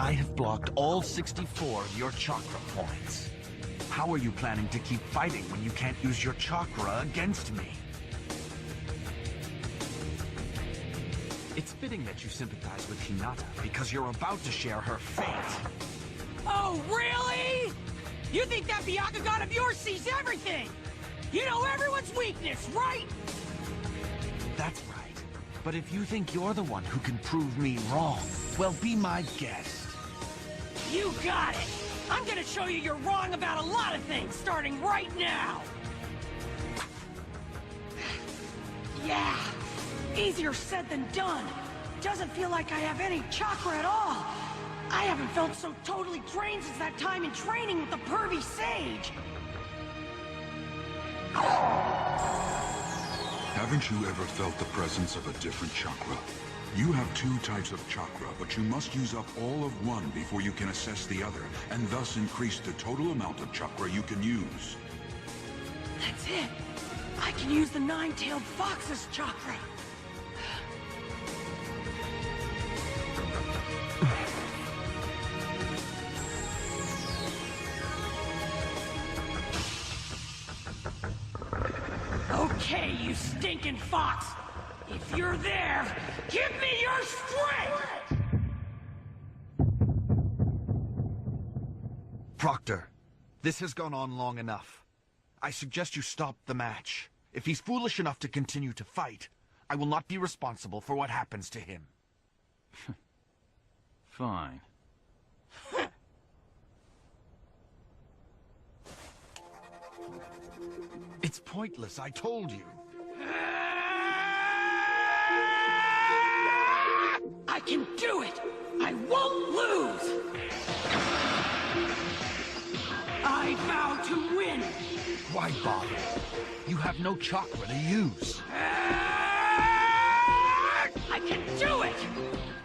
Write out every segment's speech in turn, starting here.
I have blocked all 64 of your chakra points. How are you planning to keep fighting when you can't use your chakra against me? It's fitting that you sympathize with Hinata because you're about to share her fate. Oh, really? You think that Byakugan of yours sees everything? You know everyone's weakness, right? That's right. But if you think you're the one who can prove me wrong, well, be my guest. You got it! I'm gonna show you you're wrong about a lot of things, starting right now! Yeah! Easier said than done. Doesn't feel like I have any chakra at all. I haven't felt so totally drained since that time in training with the pervy sage. Haven't you ever felt the presence of a different chakra? You have two types of chakra, but you must use up all of one before you can assess the other, and thus increase the total amount of chakra you can use. That's it. I can use the nine-tailed fox's chakra. Okay, you stinking fox! If you're there, give me your strength! Proctor, this has gone on long enough. I suggest you stop the match. If he's foolish enough to continue to fight, I will not be responsible for what happens to him. Fine. It's pointless, I told you. I can do it! I won't lose! I vow to win! Why bother? You have no chakra to use. I can do it!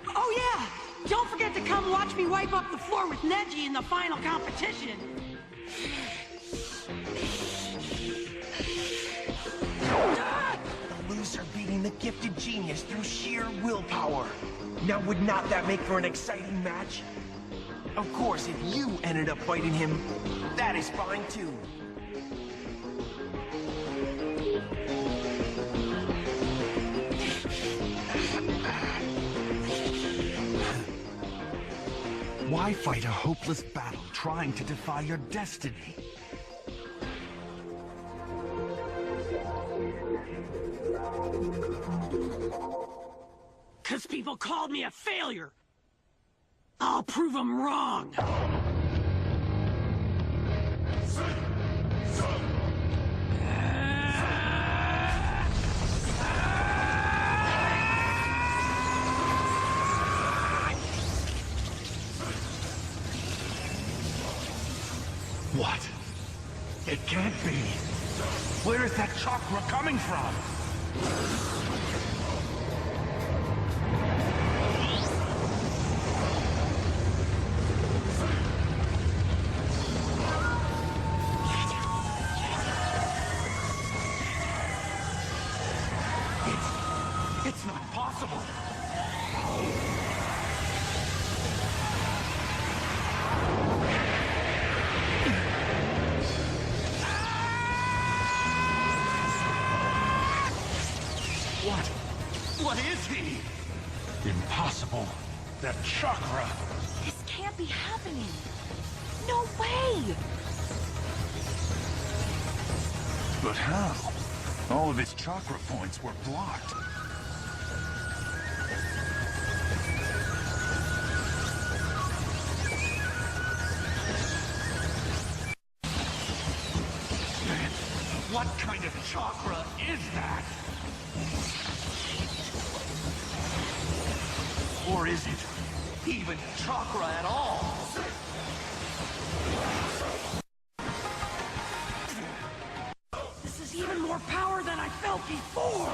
Oh yeah! Don't forget to come watch me wipe up the floor with Neji in the final competition! The loser beating the gifted genius through sheer willpower. Now would not that make for an exciting match? Of course, if you ended up fighting him, that is fine too. Why fight a hopeless battle trying to defy your destiny? Cause people called me a failure! I'll prove them wrong! What? It can't be. Where is that chakra coming from? It's not possible. What is he? Impossible. That chakra. This can't be happening. No way! But how? All of his chakra points were blocked. What kind of chakra is that? Or is it even chakra at all? This is even more power than I felt before!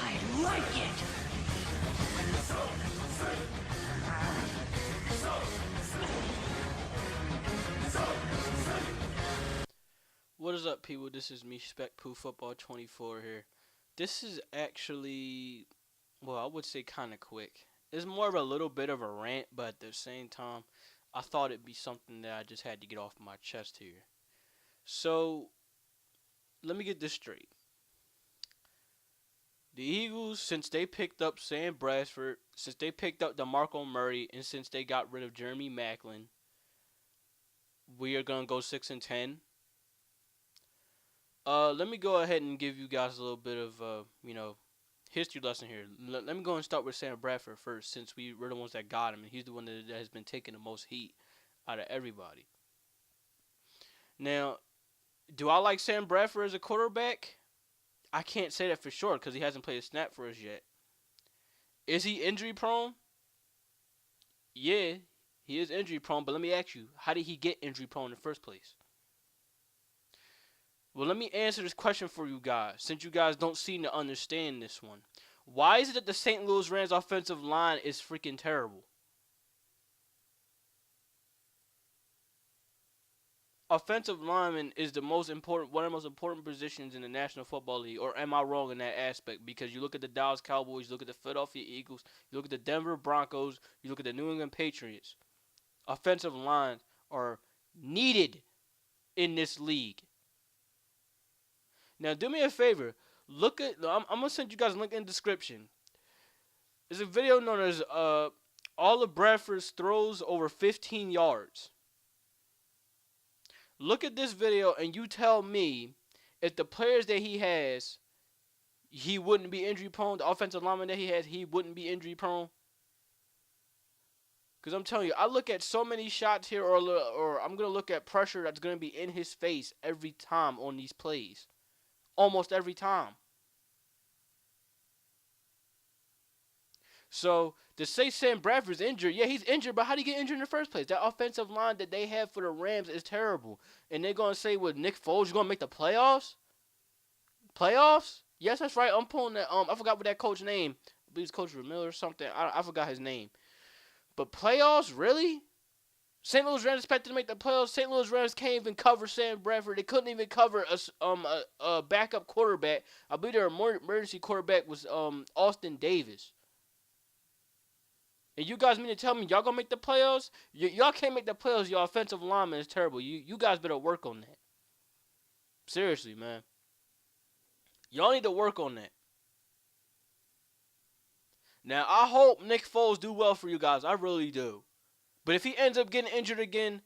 I like it! What is up, people? This is me, SpecPoo Football 24 here. This is actually, well, I would say kind of quick. it's more of a little bit of a rant, but at the same time, I thought it'd be something that I just had to get off my chest here. So, let me get this straight. The Eagles, since they picked up Sam Bradford, since they picked up DeMarco Murray, and since they got rid of Jeremy Maclin, we are gonna go 6-10. Let me go ahead and give you guys a little bit of history lesson here. Let me go and start with Sam Bradford first, since we're the ones that got him, and he's the one that has been taking the most heat out of everybody. Now, do I like Sam Bradford as a quarterback? I can't say that for sure because he hasn't played a snap for us yet. Is he injury prone? Yeah, he is injury prone, but let me ask you, how did he get injury prone in the first place? Well, let me answer this question for you guys, since you guys don't seem to understand this one. Why is it that the St. Louis Rams offensive line is freaking terrible? Offensive lineman is one of the most important positions in the National Football League, or am I wrong in that aspect? Because you look at the Dallas Cowboys, you look at the Philadelphia Eagles, you look at the Denver Broncos, you look at the New England Patriots. Offensive lines are needed in this league. Now, do me a favor. I'm gonna send you guys a link in the description. There's a video known as all of Bradford's throws over 15 yards. Look at this video and you tell me if the players that he has, he wouldn't be injury prone. The offensive lineman that he has, he wouldn't be injury prone. Because I'm telling you, I look at so many shots here, or I'm going to look at pressure that's going to be in his face every time on these plays. Almost every time. So, to say Sam Bradford's injured, yeah, he's injured, but how did he get injured in the first place? That offensive line that they have for the Rams is terrible. And they're going to say, with Nick Foles, you're going to make the playoffs? Playoffs? Yes, that's right. I'm pulling that. I forgot what that coach name. I believe it's Coach Ramil or something. I forgot his name. But playoffs? Really? St. Louis Rams expected to make the playoffs. St. Louis Rams can't even cover Sam Bradford. They couldn't even cover a backup quarterback. I believe their emergency quarterback was Austin Davis. And you guys mean to tell me y'all gonna make the playoffs? Y'all can't make the playoffs. Your offensive lineman is terrible. You guys better work on that. Seriously, man. Y'all need to work on that. Now, I hope Nick Foles do well for you guys. I really do. But if he ends up getting injured again,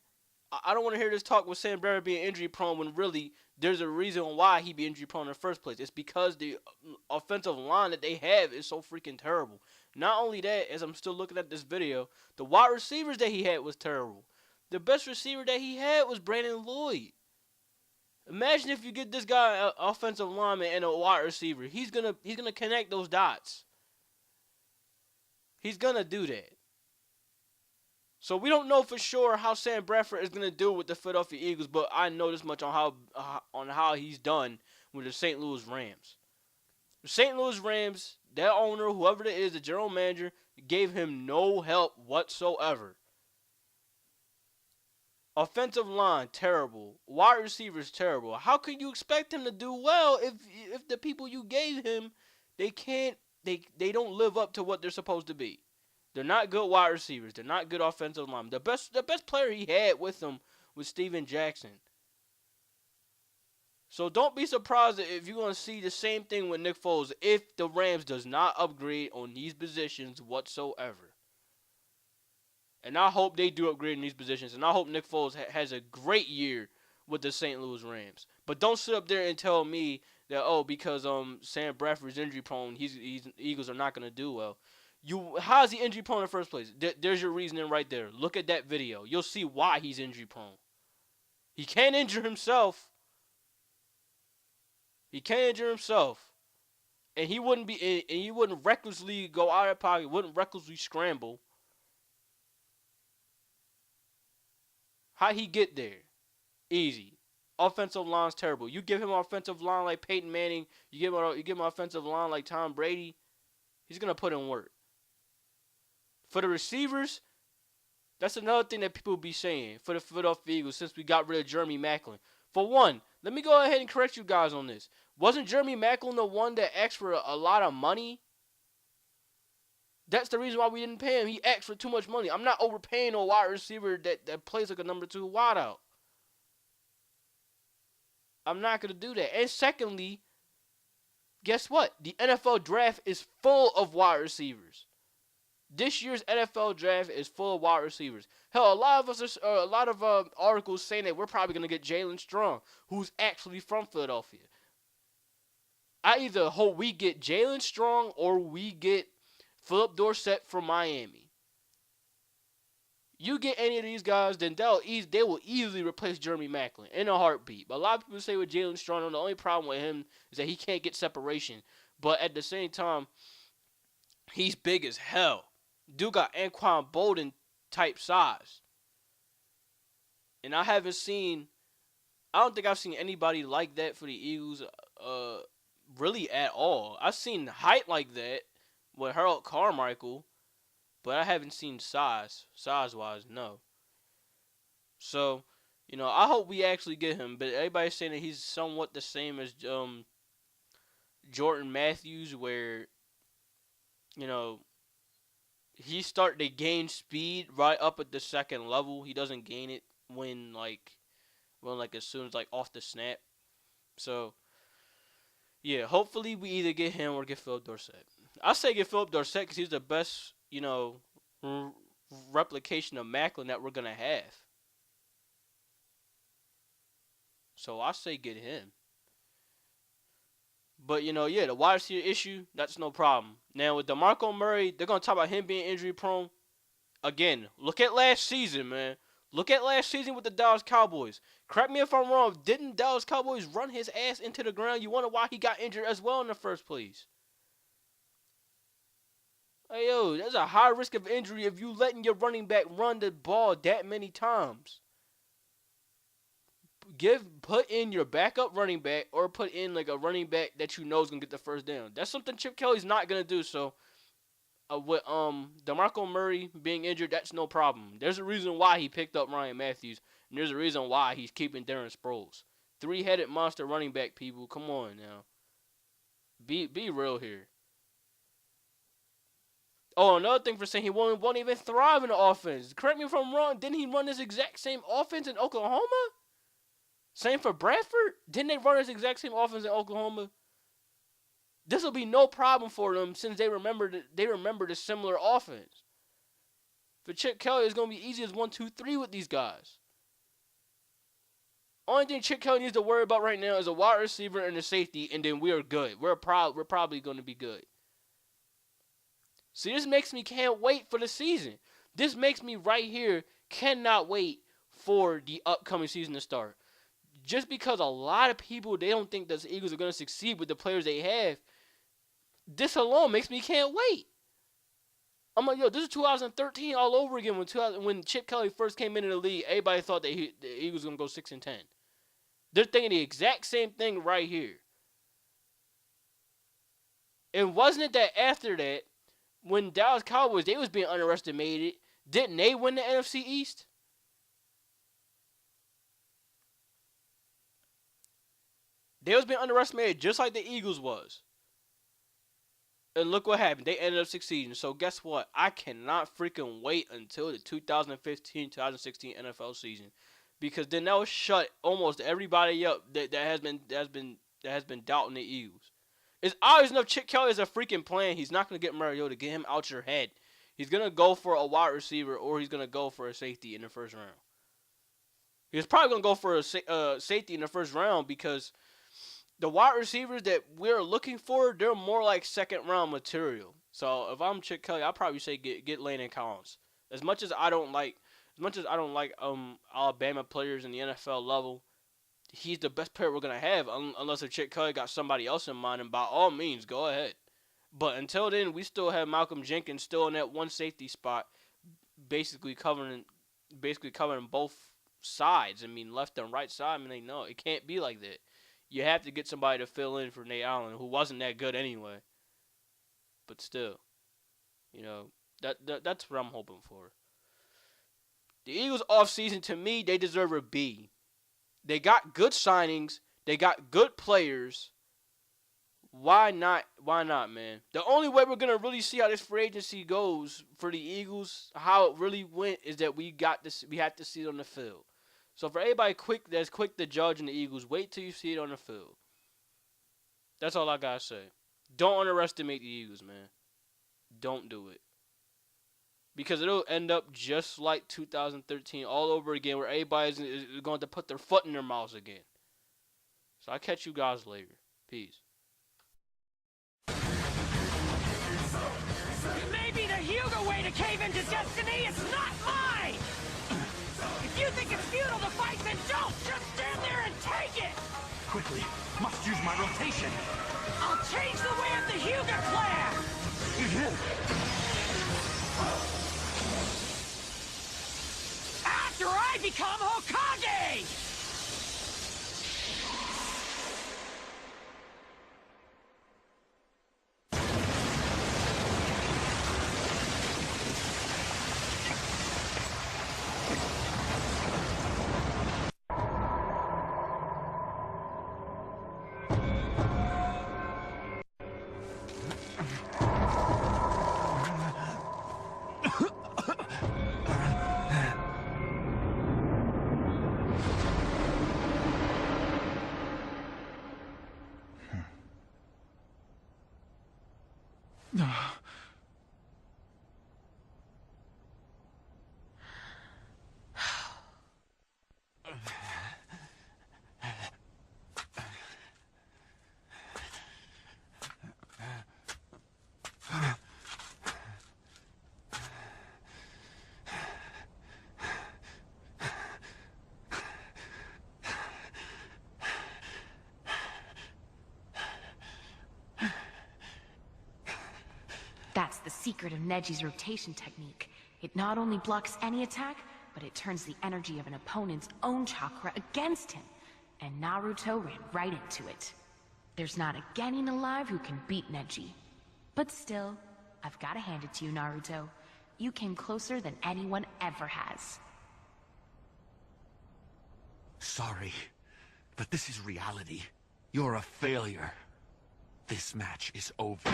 I don't want to hear this talk with Sam Bradford being injury prone when really there's a reason why he be injury prone in the first place. It's because the offensive line that they have is so freaking terrible. Not only that, as I'm still looking at this video, the wide receivers that he had was terrible. The best receiver that he had was Brandon Lloyd. Imagine if you get this guy an offensive lineman and a wide receiver. He's gonna connect those dots. He's gonna do that. So we don't know for sure how Sam Bradford is gonna do with the Philadelphia Eagles, but I know this much on how he's done with the St. Louis Rams. The St. Louis Rams, that owner, whoever it is, the general manager, gave him no help whatsoever. Offensive line, terrible. Wide receivers, terrible. How can you expect him to do well if the people you gave him, they don't live up to what they're supposed to be? They're not good wide receivers. They're not good offensive linemen. The best player he had with him was Steven Jackson. So don't be surprised if you're going to see the same thing with Nick Foles if the Rams does not upgrade on these positions whatsoever. And I hope they do upgrade in these positions. And I hope Nick Foles has a great year with the St. Louis Rams. But don't sit up there and tell me that, because Sam Bradford's injury prone, Eagles are not going to do well. How is he injury prone in the first place? There's your reasoning right there. Look at that video. You'll see why he's injury prone. He can't injure himself. He can't injure himself. And he wouldn't recklessly go out of pocket, wouldn't recklessly scramble. How he get there? Easy. Offensive line's terrible. You give him an offensive line like Peyton Manning, you give him an offensive line like Tom Brady, he's gonna put in work. For the receivers, that's another thing that people be saying for the Philadelphia Eagles since we got rid of Jeremy Maclin. For one, let me go ahead and correct you guys on this. Wasn't Jeremy Maclin the one that asked for a lot of money? That's the reason why we didn't pay him. He asked for too much money. I'm not overpaying a wide receiver that plays like a number 2 wideout. I'm not going to do that. And secondly, guess what? The NFL draft is full of wide receivers. This year's NFL draft is full of wide receivers. Hell, a lot of articles saying that we're probably going to get Jalen Strong, who's actually from Philadelphia. I either hope we get Jalen Strong or we get Philip Dorsett from Miami. You get any of these guys, then they will easily replace Jeremy Maclin in a heartbeat. But a lot of people say with Jalen Strong, the only problem with him is that he can't get separation. But at the same time, he's big as hell. Dude got Anquan Bolden type size. And I don't think I've seen anybody like that for the Eagles really at all. I've seen height like that with Harold Carmichael, but I haven't seen size-wise, no. So, I hope we actually get him, but everybody's saying that he's somewhat the same as Jordan Matthews, where, he start to gain speed right up at the second level. He doesn't gain it when as soon as off the snap. So, yeah, hopefully we either get him or get Philip Dorsett. I say get Philip Dorsett because he's the best, replication of Maclin that we're going to have. So I say get him. But, the wide receiver issue, that's no problem. Now, with DeMarco Murray, they're going to talk about him being injury prone. Again, look at last season, man. Look at last season with the Dallas Cowboys. Correct me if I'm wrong. Didn't Dallas Cowboys run his ass into the ground? You wonder why he got injured as well in the first place. Hey, yo, there's a high risk of injury if you letting your running back run the ball that many times. Put in your backup running back or put in a running back that you know is going to get the first down. That's something Chip Kelly's not going to do. So, with DeMarco Murray being injured, that's no problem. There's a reason why he picked up Ryan Matthews, and there's a reason why he's keeping Darren Sproles. 3-headed monster running back, people. Come on now. Be real here. Oh, another thing for saying he won't even thrive in the offense. Correct me if I'm wrong. Didn't he run this exact same offense in Oklahoma? Same for Bradford. Didn't they run this exact same offense in Oklahoma? This will be no problem for them since they remember the similar offense. For Chip Kelly, it's going to be easy as 1, 2, 3 with these guys. Only thing Chip Kelly needs to worry about right now is a wide receiver and a safety, and then we are good. We're probably going to be good. See, this makes me can't wait for the season. This makes me right here cannot wait for the upcoming season to start. Just because a lot of people, they don't think that the Eagles are going to succeed with the players they have, this alone makes me can't wait. I'm like, yo, this is 2013 all over again. When Chip Kelly first came into the league, everybody thought that the Eagles were going to go 6-10. They're thinking the exact same thing right here. And wasn't it that after that, when Dallas Cowboys, they was being underestimated, didn't they win the NFC East? They was being underestimated just like the Eagles was. And look what happened. They ended up succeeding. So guess what? I cannot freaking wait until the 2015-2016 NFL season. Because then that will shut almost everybody up that has been doubting the Eagles. It's obvious enough Chip Kelly is a freaking plan. He's not going to get Mariota. Get him out your head. He's going to go for a wide receiver or he's going to go for a safety in the first round. He's probably going to go for a safety in the first round because the wide receivers that we're looking for, they're more like second-round material. So if I'm Chip Kelly, I'd probably say get Landon Collins. As much as I don't like Alabama players in the NFL level, he's the best player we're going to have unless if Chip Kelly got somebody else in mind, and by all means, go ahead. But until then, we still have Malcolm Jenkins still in that one safety spot, basically covering both sides. I mean, left and right side. I mean, no, it can't be like that. You have to get somebody to fill in for Nate Allen, who wasn't that good anyway. But still, that's what I'm hoping for. The Eagles offseason, to me, they deserve a B. They got good signings. They got good players. Why not? Why not, man? The only way we're gonna really see how this free agency goes for the Eagles, how it really went, is that we had to see it on the field. So for everybody that's quick to judge in the Eagles, wait till you see it on the field. That's all I gotta say. Don't underestimate the Eagles, man. Don't do it. Because it'll end up just like 2013 all over again, where everybody's going to put their foot in their mouths again. So I'll catch you guys later. Peace. Maybe the Hugo way to cave into destiny is not mine! If you think it's futile to fight, then don't! Just stand there and take it! Quickly, must use my rotation. I'll change the way of the Hugo plan! After I become Hokage! That's the secret of Neji's rotation technique. It not only blocks any attack, but it turns the energy of an opponent's own chakra against him. And Naruto ran right into it. There's not a Genin alive who can beat Neji. But still, I've gotta hand it to you, Naruto. You came closer than anyone ever has. Sorry, but this is reality. You're a failure. This match is over.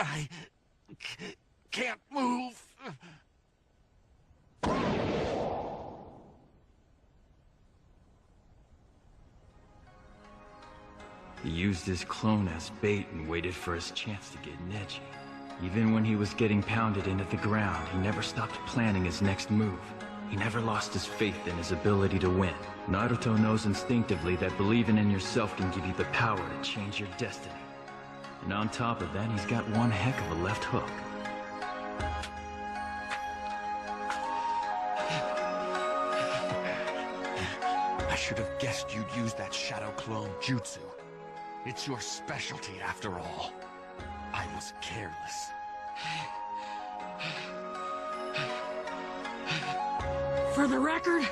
I can't move. He used his clone as bait and waited for his chance to get Neji. Even when he was getting pounded into the ground, he never stopped planning his next move. He never lost his faith in his ability to win. Naruto knows instinctively that believing in yourself can give you the power to change your destiny. And on top of that, he's got one heck of a left hook. I should have guessed you'd use that shadow clone jutsu. It's your specialty after all. I was careless. For the record,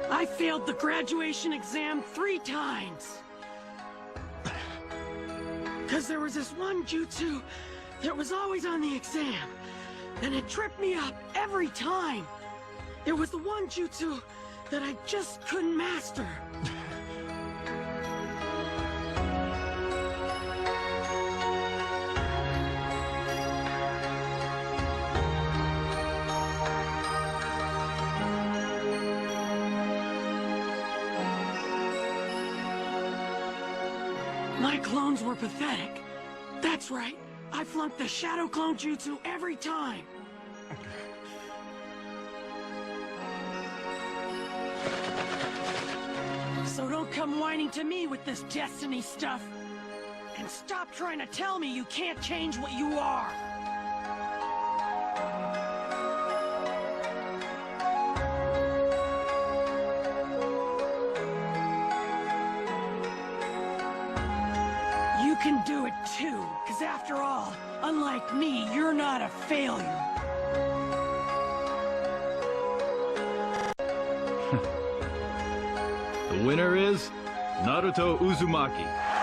I failed the graduation exam 3 times. Because there was this one jutsu that was always on the exam, and it tripped me up every time. It was the one jutsu that I just couldn't master. My clones were pathetic. That's right. I flunked the Shadow Clone Jutsu every time. So don't come whining to me with this destiny stuff. And stop trying to tell me you can't change what you are. can do it too, because after all, unlike me, you're not a failure. The winner is Naruto Uzumaki.